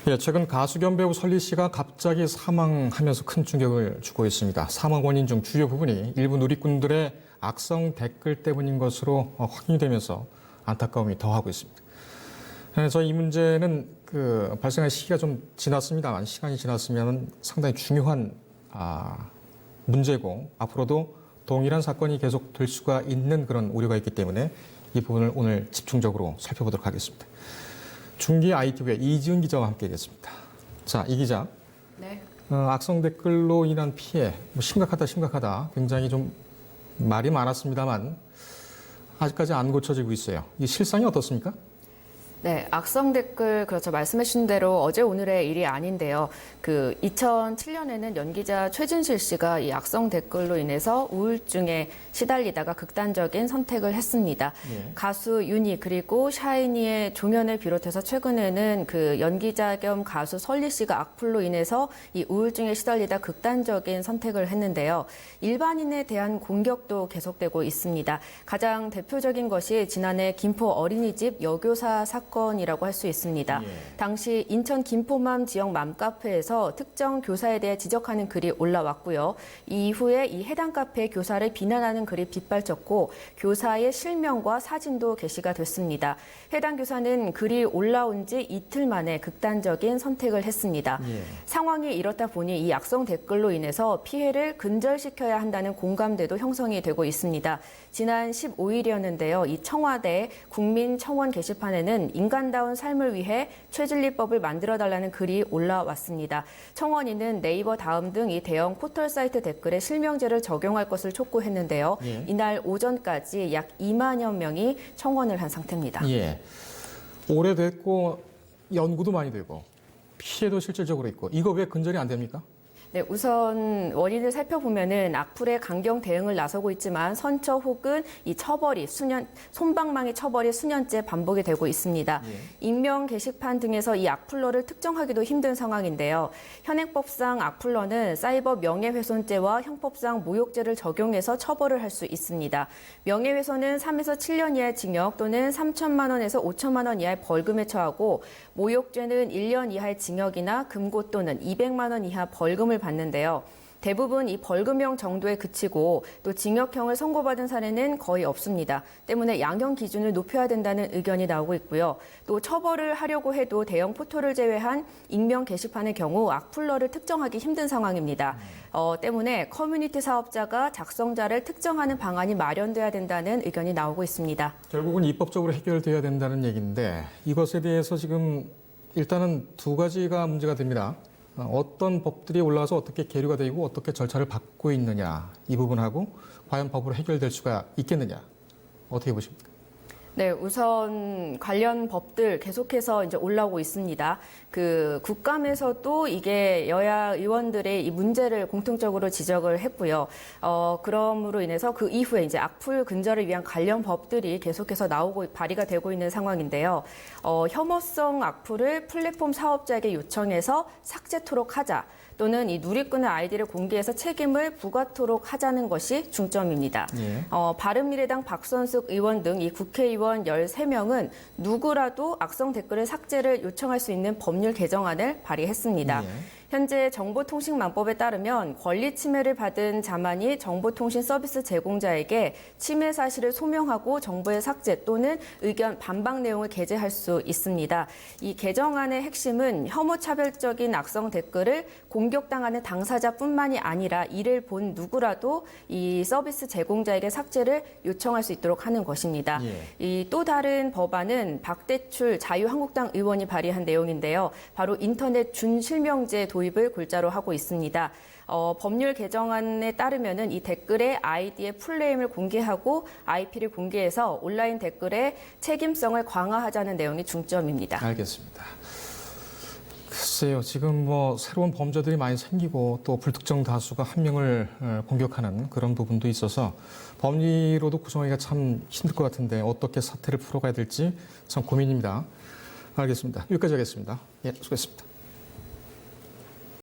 예, 최근 가수 겸 배우 설리 씨가 갑자기 사망하면서 큰 충격을 주고 있습니다. 사망 원인 중 주요 부분이 일부 누리꾼들의 악성 댓글 때문인 것으로 확인이 되면서 안타까움이 더하고 있습니다. 그래서 이 문제는 발생한 시기가 좀 지났습니다만 시간이 지났으면 상당히 중요한 문제고 앞으로도 동일한 사건이 계속될 수가 있는 그런 우려가 있기 때문에 이 부분을 오늘 집중적으로 살펴보도록 하겠습니다. 중기 ITV의 이지은 기자와 함께하겠습니다. 자, 이 기자. 네. 악성 댓글로 인한 피해, 심각하다. 굉장히 좀 말이 많았습니다만 아직까지 안 고쳐지고 있어요. 이 실상이 어떻습니까? 네, 악성 댓글, 그렇죠. 말씀해 주신 대로 어제 오늘의 일이 아닌데요. 2007년에는 연기자 최진실 씨가 이 악성 댓글로 인해서 우울증에 시달리다가 극단적인 선택을 했습니다. 네. 가수 윤희 그리고 샤이니의 종현을 비롯해서 최근에는 연기자 겸 가수 설리 씨가 악플로 인해서 이 우울증에 시달리다 극단적인 선택을 했는데요. 일반인에 대한 공격도 계속되고 있습니다. 가장 대표적인 것이 지난해 김포 어린이집 여교사 사건이라고 할 수 있습니다. 예. 당시 인천 김포맘 지역 맘카페에서 특정 교사에 대해 지적하는 글이 올라왔고요. 이후에 이 해당 카페 교사를 비난하는 글이 빗발쳤고 교사의 실명과 사진도 게시가 됐습니다. 해당 교사는 글이 올라온 지 이틀 만에 극단적인 선택을 했습니다. 예. 상황이 이렇다 보니 이 악성 댓글로 인해서 피해를 근절시켜야 한다는 공감대도 형성이 되고 있습니다. 지난 15일이었는데요. 이 청와대 국민청원 게시판에는 인간다운 삶을 위해 최진리법을 만들어달라는 글이 올라왔습니다. 청원인은 네이버 다음 등 이 대형 포털 사이트 댓글에 실명제를 적용할 것을 촉구했는데요. 예. 이날 오전까지 약 2만여 명이 청원을 한 상태입니다. 예. 오래됐고 연구도 많이 되고 피해도 실질적으로 있고 이거 왜 근절이 안 됩니까? 네, 우선 원인을 살펴보면은 악플에 강경 대응을 나서고 있지만 선처 혹은 이 처벌이 솜방망이 처벌이 수년째 반복이 되고 있습니다. 예. 익명 게시판 등에서 이 악플러를 특정하기도 힘든 상황인데요. 현행법상 악플러는 사이버 명예훼손죄와 형법상 모욕죄를 적용해서 처벌을 할 수 있습니다. 명예훼손은 3에서 7년 이하의 징역 또는 3천만 원에서 5천만 원 이하의 벌금에 처하고 모욕죄는 1년 이하의 징역이나 금고 또는 200만 원 이하 벌금을 받는데요. 대부분 이 벌금형 정도에 그치고 또 징역형을 선고받은 사례는 거의 없습니다. 때문에 양형 기준을 높여야 된다는 의견이 나오고 있고요. 또 처벌을 하려고 해도 대형 포털을 제외한 익명 게시판의 경우 악플러를 특정하기 힘든 상황입니다. 때문에 커뮤니티 사업자가 작성자를 특정하는 방안이 마련돼야 된다는 의견이 나오고 있습니다. 결국은 입법적으로 해결돼야 된다는 얘기인데 이것에 대해서 지금 일단은 두 가지가 문제가 됩니다. 어떤 법들이 올라와서 어떻게 계류가 되고 어떻게 절차를 밟고 있느냐 이 부분하고 과연 법으로 해결될 수가 있겠느냐 어떻게 보십니까? 네, 우선 관련 법들 계속해서 이제 올라오고 있습니다. 국감에서도 이게 여야 의원들의 이 문제를 공통적으로 지적을 했고요. 그럼으로 인해서 그 이후에 이제 악플 근절을 위한 관련 법들이 계속해서 나오고 발의가 되고 있는 상황인데요. 혐오성 악플을 플랫폼 사업자에게 요청해서 삭제토록 하자. 또는 이 누리꾼의 아이디를 공개해서 책임을 부과토록 하자는 것이 중점입니다. 예. 바른미래당 박선숙 의원 등 이 국회의원 13명은 누구라도 악성 댓글을 삭제를 요청할 수 있는 법률 개정안을 발의했습니다. 예. 현재 정보통신망법에 따르면 권리 침해를 받은 자만이 정보통신 서비스 제공자에게 침해 사실을 소명하고 정보의 삭제 또는 의견 반박 내용을 게재할 수 있습니다. 이 개정안의 핵심은 혐오차별적인 악성 댓글을 공격당하는 당사자뿐만이 아니라 이를 본 누구라도 이 서비스 제공자에게 삭제를 요청할 수 있도록 하는 것입니다. 예. 이 또 다른 법안은 박대출 자유한국당 의원이 발의한 내용인데요. 바로 인터넷 준실명제 도입을 골자로 하고 있습니다. 법률 개정안에 따르면은 이 댓글의 아이디의 풀네임을 공개하고 IP를 공개해서 온라인 댓글의 책임성을 강화하자는 내용이 중점입니다. 알겠습니다. 글쎄요, 지금 새로운 범죄들이 많이 생기고 또 불특정 다수가 한 명을 공격하는 그런 부분도 있어서 법리로도 구성하기가 참 힘들 것 같은데 어떻게 사태를 풀어가야 될지 참 고민입니다. 알겠습니다. 여기까지 하겠습니다. 예, 수고했습니다.